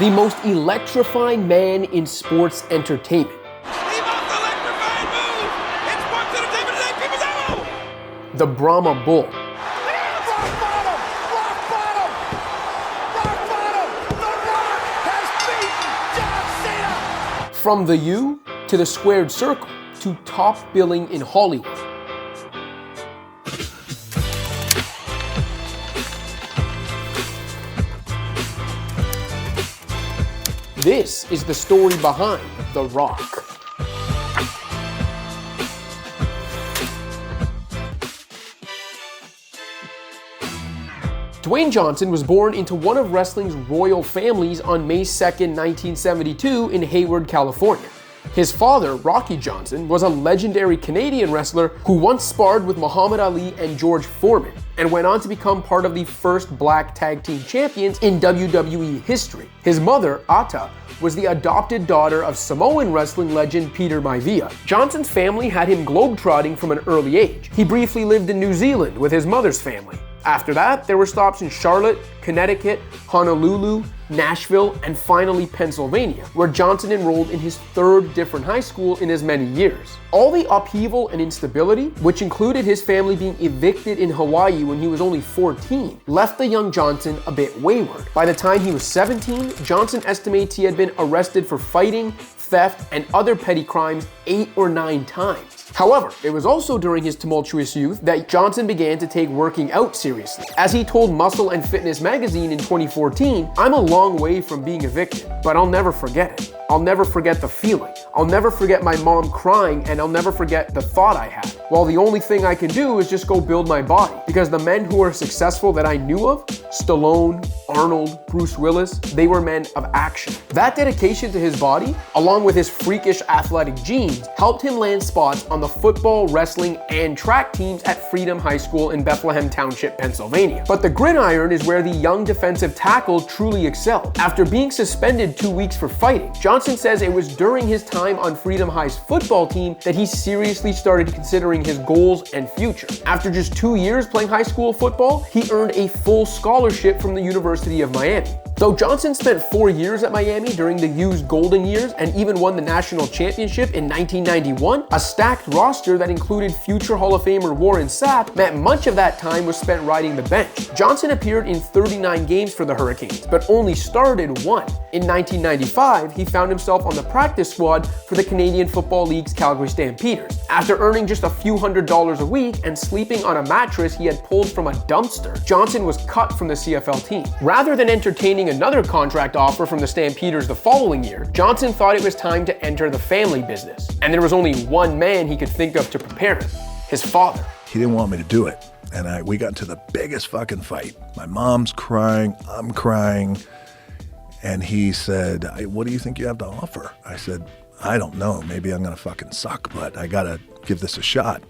the most electrifying man in sports entertainment. The Brahma Bull. From the U to the squared circle to top billing in Hollywood. This is the story behind The Rock. Dwayne Johnson was born into one of wrestling's royal families on May 2nd, 1972 in Hayward, California. His father, Rocky Johnson, was a legendary Canadian wrestler who once sparred with Muhammad Ali and George Foreman, and went on to become part of the first black tag team champions in WWE history. His mother, Ata, was the adopted daughter of Samoan wrestling legend Peter Maivia. Johnson's family had him globetrotting from an early age. He briefly lived in New Zealand with his mother's family. After that, there were stops in Charlotte, Connecticut, Honolulu, Nashville, and finally Pennsylvania, where Johnson enrolled in his third different high school in as many years. All the upheaval and instability, which included his family being evicted in Hawaii when he was only 14, left the young Johnson a bit wayward. By the time he was 17, Johnson estimates he had been arrested for fighting, theft, and other petty crimes 8 or 9 times. However, it was also during his tumultuous youth that Johnson began to take working out seriously. As he told Muscle and Fitness magazine in 2014, "I'm a long way from being evicted, but I'll never forget it. I'll never forget the feeling. I'll never forget my mom crying, and I'll never forget the thought I had. Well, the only thing I can do is just go build my body, because the men who are successful that I knew of, Stallone, Arnold, Bruce Willis, they were men of action." That dedication to his body, along with his freakish athletic genes, helped him land spots on the football, wrestling, and track teams at Freedom High School in Bethlehem Township, Pennsylvania. But the gridiron is where the young defensive tackle truly excelled. After being suspended 2 weeks for fighting, Johnson says it was during his time on Freedom High's football team that he seriously started considering his goals and future. After just 2 years playing high school football, he earned a full scholarship from the University of Miami. Though Johnson spent 4 years at Miami during the U's golden years and even won the national championship in 1991, a stacked roster that included future Hall of Famer Warren Sapp meant much of that time was spent riding the bench. Johnson appeared in 39 games for the Hurricanes, but only started 1. In 1995, he found himself on the practice squad for the Canadian Football League's Calgary Stampeders. After earning just a few $100s a week and sleeping on a mattress he had pulled from a dumpster, Johnson was cut from the CFL team. Rather than entertaining another contract offer from the Stampeders the following year, Johnson thought it was time to enter the family business. And there was only one man he could think of to prepare him: his father. He didn't want me to do it. And we got into the biggest fucking fight. My mom's crying, I'm crying. And he said, "What do you think you have to offer?" I said, "I don't know. Maybe I'm going to fucking suck, but I got to give this a shot."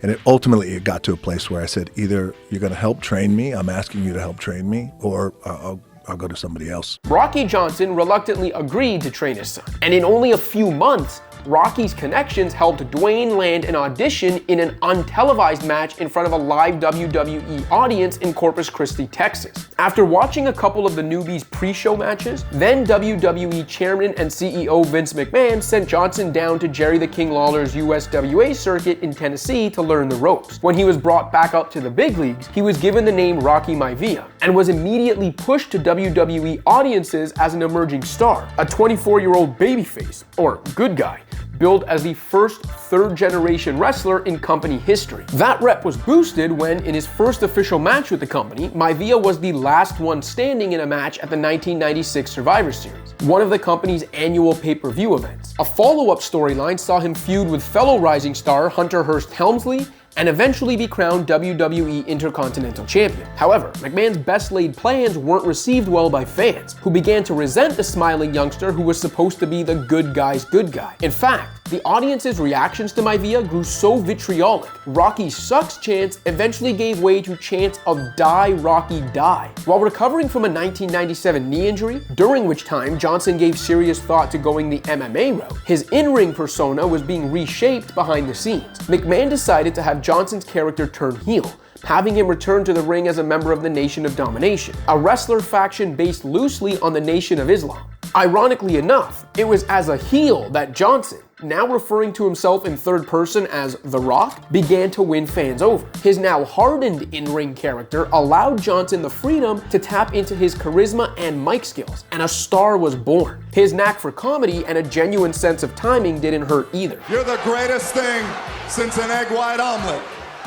And ultimately it got to a place where I said, either you're going to help train me, I'm asking you to help train me, or I'll go to somebody else. Rocky Johnson reluctantly agreed to train his son. And in only a few months, Rocky's connections helped Dwayne land an audition in an untelevised match in front of a live WWE audience in Corpus Christi, Texas. After watching a couple of the newbies' pre-show matches, then WWE Chairman and CEO Vince McMahon sent Johnson down to Jerry the King Lawler's USWA circuit in Tennessee to learn the ropes. When he was brought back up to the big leagues, he was given the name Rocky Maivia and was immediately pushed to WWE audiences as an emerging star, a 24-year-old babyface, or good guy, billed as the first third-generation wrestler in company history. That rep was boosted when, in his first official match with the company, Maivia was the last one standing in a match at the 1996 Survivor Series, one of the company's annual pay-per-view events. A follow-up storyline saw him feud with fellow rising star Hunter Hearst Helmsley and eventually be crowned WWE Intercontinental Champion. However, McMahon's best-laid plans weren't received well by fans, who began to resent the smiling youngster who was supposed to be the good guy's good guy. In fact, the audience's reactions to Maivia grew so vitriolic, Rocky Sucks chants eventually gave way to chants of Die Rocky Die. While recovering from a 1997 knee injury, during which time Johnson gave serious thought to going the MMA route, his in-ring persona was being reshaped behind the scenes. McMahon decided to have Johnson's character turn heel, having him return to the ring as a member of the Nation of Domination, a wrestler faction based loosely on the Nation of Islam. Ironically enough, it was as a heel that Johnson, now referring to himself in third person as The Rock, began to win fans over. His now hardened in-ring character allowed Johnson the freedom to tap into his charisma and mic skills, and a star was born. His knack for comedy and a genuine sense of timing didn't hurt either. You're the greatest thing since an egg white omelet.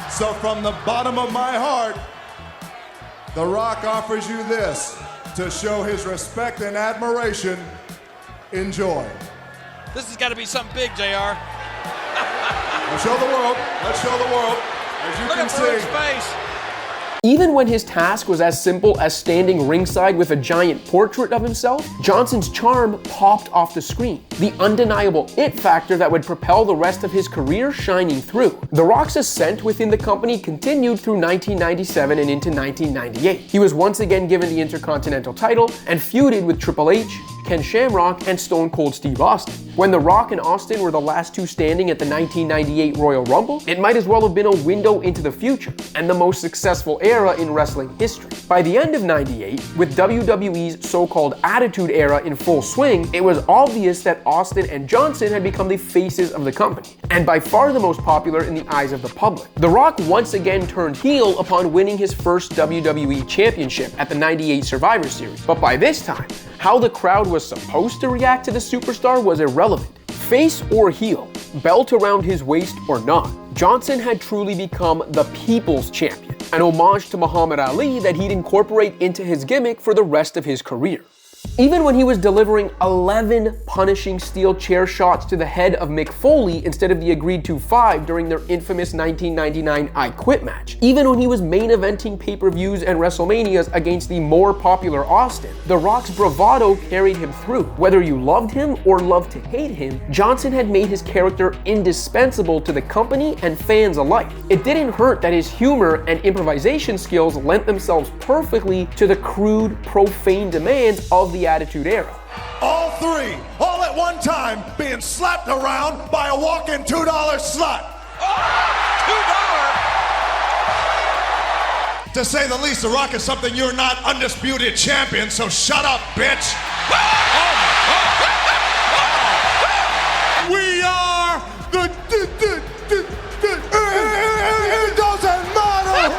So from the bottom of my heart, The Rock offers you this to show his respect and admiration. Enjoy. This has got to be something big, JR. Let's show the world. Let's show the world. As you can see. Face. Even when his task was as simple as standing ringside with a giant portrait of himself, Johnson's charm popped off the screen, the undeniable it factor that would propel the rest of his career shining through. The Rock's ascent within the company continued through 1997 and into 1998. He was once again given the Intercontinental title and feuded with Triple H, Ken Shamrock, and Stone Cold Steve Austin. When The Rock and Austin were the last two standing at the 1998 Royal Rumble, it might as well have been a window into the future and the most successful era in wrestling history. By the end of '98, with WWE's so-called Attitude Era in full swing, it was obvious that Austin and Johnson had become the faces of the company, and by far the most popular in the eyes of the public. The Rock once again turned heel upon winning his first WWE Championship at the '98 Survivor Series, but by this time, how the crowd was supposed to react to the superstar was irrelevant. Face or heel, belt around his waist or not, Johnson had truly become the people's champion, an homage to Muhammad Ali that he'd incorporate into his gimmick for the rest of his career. Even when he was delivering 11 punishing steel chair shots to the head of Mick Foley instead of the agreed to 5 during their infamous 1999 I Quit match. Even when he was main eventing pay-per-views and WrestleManias against the more popular Austin, The Rock's bravado carried him through. Whether you loved him or loved to hate him, Johnson had made his character indispensable to the company and fans alike. It didn't hurt that his humor and improvisation skills lent themselves perfectly to the crude, profane demands of the Attitude Era. All three, all at one time, being slapped around by a walking $2 slut. $2? To say the least, The Rock is something you're not, undisputed champion, so shut up, bitch. We are the it doesn't matter.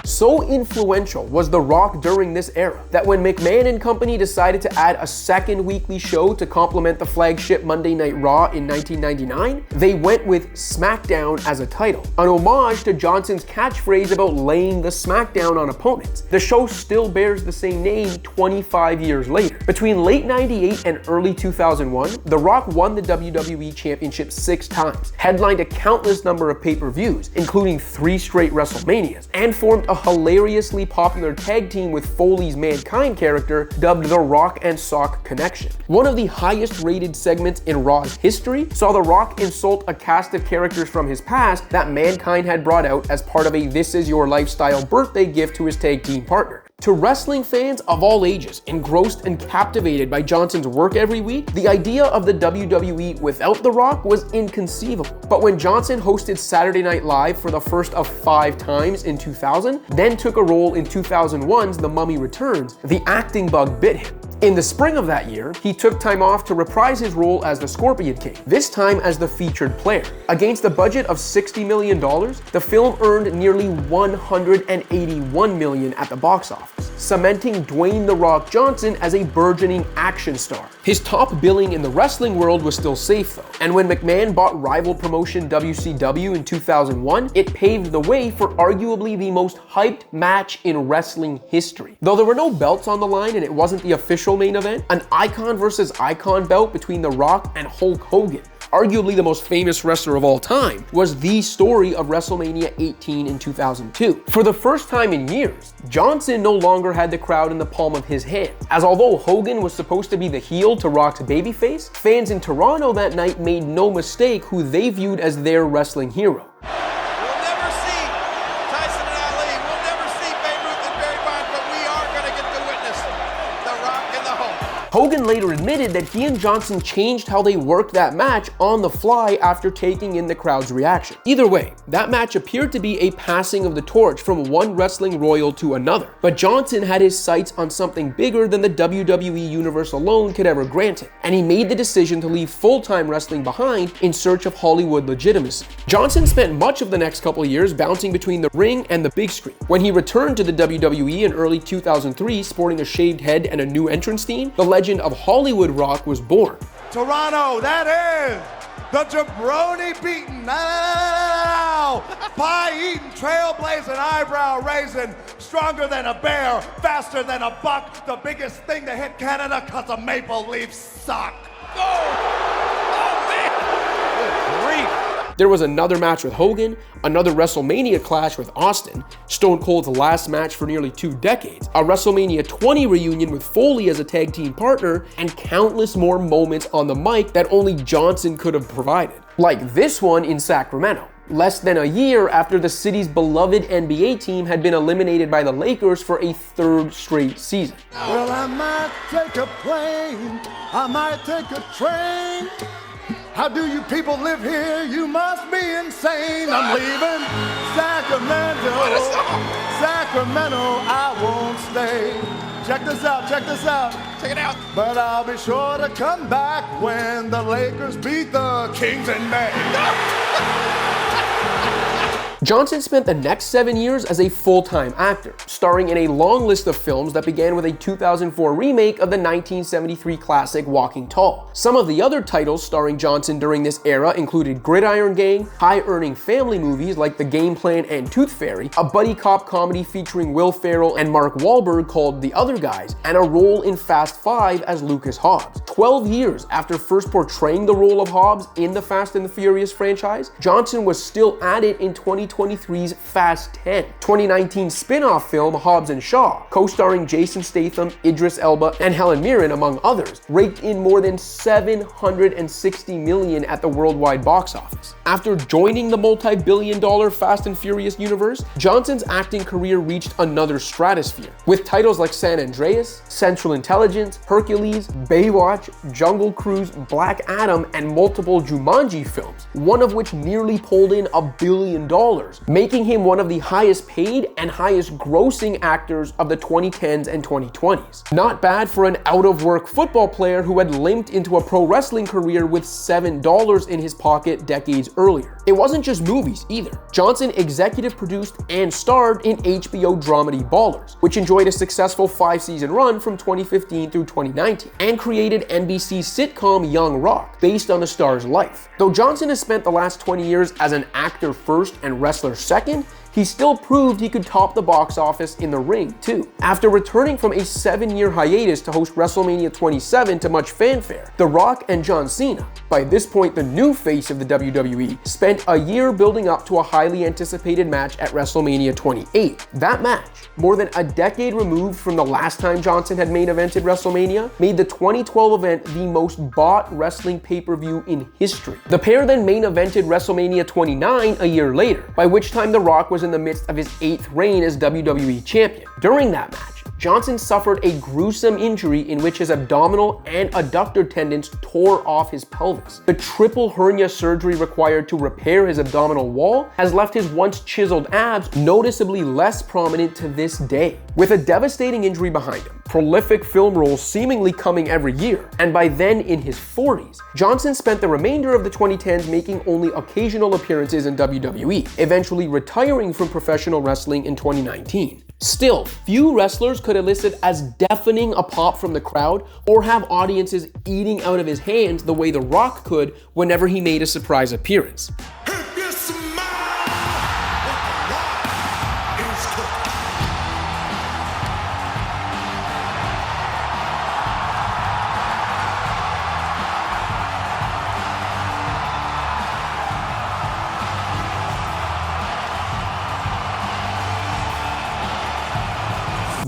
So influential was The Rock during this era that when McMahon and company decided to add a second weekly show to complement the flagship Monday Night Raw in 1999, they went with SmackDown as a title, an homage to Johnson's catchphrase about laying the smackdown on opponents. The show still bears the same name 25 years later. Between late 98 and early 2001, The Rock won the WWE Championship 6 times, headlined a countless number of pay-per-views, including 3 straight WrestleManias, and formed a hilariously popular tag team with Foley's Mankind character dubbed the Rock and Sock Connection. One of the highest rated segments in Raw's history saw The Rock insult a cast of characters from his past that Mankind had brought out as part of a This Is Your Lifestyle birthday gift to his tag team partner. To wrestling fans of all ages, engrossed and captivated by Johnson's work every week, the idea of the WWE without The Rock was inconceivable. But when Johnson hosted Saturday Night Live for the first of 5 times in 2000, then took a role in 2001's The Mummy Returns, the acting bug bit him. In the spring of that year, he took time off to reprise his role as the Scorpion King, this time as the featured player. Against a budget of $60 million, the film earned nearly $181 million at the box office, cementing Dwayne "The Rock" Johnson as a burgeoning action star. His top billing in the wrestling world was still safe though, and when McMahon bought rival promotion WCW in 2001, it paved the way for arguably the most hyped match in wrestling history. Though there were no belts on the line and it wasn't the official main event, an icon versus icon bout between The Rock and Hulk Hogan, arguably the most famous wrestler of all time, was the story of WrestleMania 18 in 2002. For the first time in years, Johnson no longer had the crowd in the palm of his hand, as although Hogan was supposed to be the heel to Rock's babyface, fans in Toronto that night made no mistake who they viewed as their wrestling hero. We'll never see Tyson and Ali. We'll never see Babe Ruth and Barry Bonds, but we are going to get to witness The Rock and the Hulk. Hogan later admitted that he and Johnson changed how they worked that match on the fly after taking in the crowd's reaction. Either way, that match appeared to be a passing of the torch from one wrestling royal to another, but Johnson had his sights on something bigger than the WWE Universe alone could ever grant him, and he made the decision to leave full-time wrestling behind in search of Hollywood legitimacy. Johnson spent much of the next couple of years bouncing between the ring and the big screen. When he returned to the WWE in early 2003 sporting a shaved head and a new entrance theme, the legend of Hollywood Rock was born. Toronto, that is the jabroni-beaten, pie-eating, trailblazing, eyebrow-raising, stronger than a bear, faster than a buck, the biggest thing to hit Canada because the Maple Leafs suck. There was another match with Hogan, another WrestleMania clash with Austin, Stone Cold's last match for nearly 2 decades, a WrestleMania 20 reunion with Foley as a tag team partner, and countless more moments on the mic that only Johnson could have provided. Like this one in Sacramento, less than a year after the city's beloved NBA team had been eliminated by the Lakers for a 3rd straight season. Well, I might take a plane, I might take a train. How do you people live here? You must be insane. I'm leaving Sacramento. Sacramento, I won't stay. Check this out, check this out. Check it out. But I'll be sure to come back when the Lakers beat the Kings in May. Johnson spent the next 7 years as a full-time actor, starring in a long list of films that began with a 2004 remake of the 1973 classic Walking Tall. Some of the other titles starring Johnson during this era included Gridiron Gang, high-earning family movies like The Game Plan and Tooth Fairy, a buddy cop comedy featuring Will Ferrell and Mark Wahlberg called The Other Guys, and a role in Fast 5 as Lucas Hobbs. 12 years after first portraying the role of Hobbs in the Fast and the Furious franchise, Johnson was still at it in 2023's Fast 10, 2019 spin-off film Hobbs and Shaw, co-starring Jason Statham, Idris Elba, and Helen Mirren, among others, raked in more than $760 million at the worldwide box office. After joining the multi-billion-dollar Fast and Furious universe, Johnson's acting career reached another stratosphere, with titles like San Andreas, Central Intelligence, Hercules, Baywatch, Jungle Cruise, Black Adam, and multiple Jumanji films, one of which nearly pulled in $1 billion, making him one of the highest paid and highest grossing actors of the 2010s and 2020s. Not bad for an out-of-work football player who had limped into a pro wrestling career with $7 in his pocket decades earlier. It wasn't just movies either. Johnson executive produced and starred in HBO dramedy Ballers, which enjoyed a successful 5-season run from 2015 through 2019, and created NBC's sitcom Young Rock, based on the star's life. Though Johnson has spent the last 20 years as an actor first and wrestler second, he still proved he could top the box office in the ring, too. After returning from a 7-year hiatus to host WrestleMania 27 to much fanfare, The Rock and John Cena, by this point the new face of the WWE, spent a year building up to a highly anticipated match at WrestleMania 28. That match, more than a decade removed from the last time Johnson had main evented WrestleMania, made the 2012 event the most bought wrestling pay-per-view in history. The pair then main evented WrestleMania 29 a year later, by which time The Rock was in the midst of his 8th reign as WWE champion. During that match, Johnson suffered a gruesome injury in which his abdominal and adductor tendons tore off his pelvis. The triple hernia surgery required to repair his abdominal wall has left his once chiseled abs noticeably less prominent to this day. With a devastating injury behind him, prolific film roles seemingly coming every year, and by then in his 40s, Johnson spent the remainder of the 2010s making only occasional appearances in WWE, eventually retiring from professional wrestling in 2019. Still, few wrestlers could elicit as deafening a pop from the crowd or have audiences eating out of his hands the way The Rock could whenever he made a surprise appearance.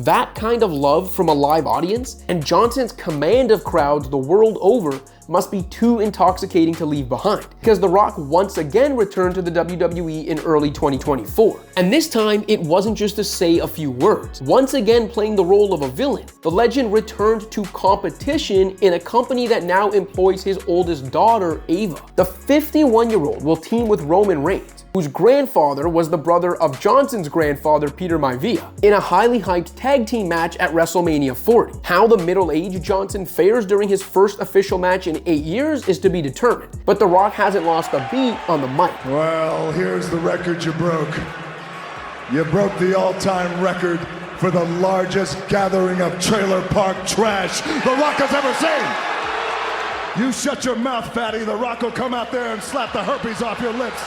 That kind of love from a live audience and Johnson's command of crowds the world over must be too intoxicating to leave behind, because The Rock once again returned to the WWE in early 2024. And this time, it wasn't just to say a few words. Once again playing the role of a villain, the legend returned to competition in a company that now employs his oldest daughter, Ava. The 51-year-old will team with Roman Reigns, whose grandfather was the brother of Johnson's grandfather, Peter Maivia, in a highly hyped tag team match at WrestleMania 40. How the middle-aged Johnson fares during his first official match in 8 years is to be determined, but The Rock hasn't lost a beat on the mic. Well, here's the record you broke. You broke the all-time record for the largest gathering of trailer park trash The Rock has ever seen. You shut your mouth, fatty. The Rock will come out there and slap the herpes off your lips.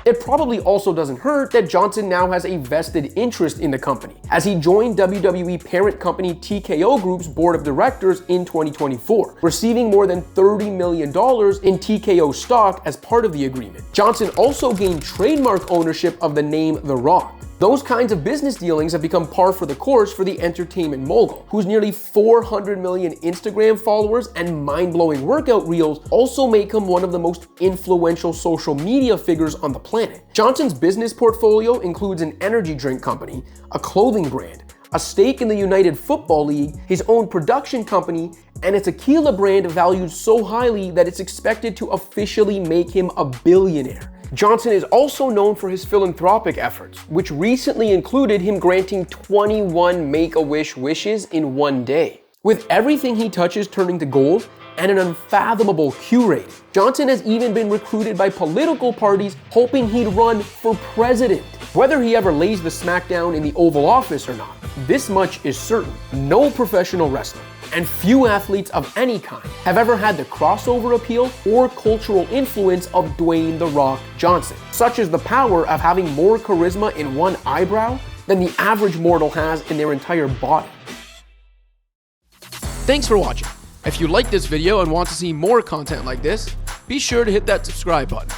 It probably also doesn't hurt that Johnson now has a vested interest in the company, as he joined WWE parent company TKO Group's board of directors in 2024, receiving more than $30 million in TKO stock as part of the agreement. Johnson also gained trademark ownership of the name The Rock. Those kinds of business dealings have become par for the course for the entertainment mogul, whose nearly 400 million Instagram followers and mind-blowing workout reels also make him one of the most influential social media figures on the planet. Johnson's business portfolio includes an energy drink company, a clothing brand, a stake in the United Football League, his own production company, and a tequila brand valued so highly that it's expected to officially make him a billionaire. Johnson is also known for his philanthropic efforts, which recently included him granting 21 Make-A-Wish wishes in one day. With everything he touches turning to gold and an unfathomable Q rate, Johnson has even been recruited by political parties hoping he'd run for president. Whether he ever lays the smackdown in the Oval Office or not, this much is certain: no professional wrestler, and few athletes of any kind, have ever had the crossover appeal or cultural influence of Dwayne "The Rock" Johnson, such as the power of having more charisma in one eyebrow than the average mortal has in their entire body. Thanks for watching. If you liked this video and want to see more content like this, be sure to hit that subscribe button.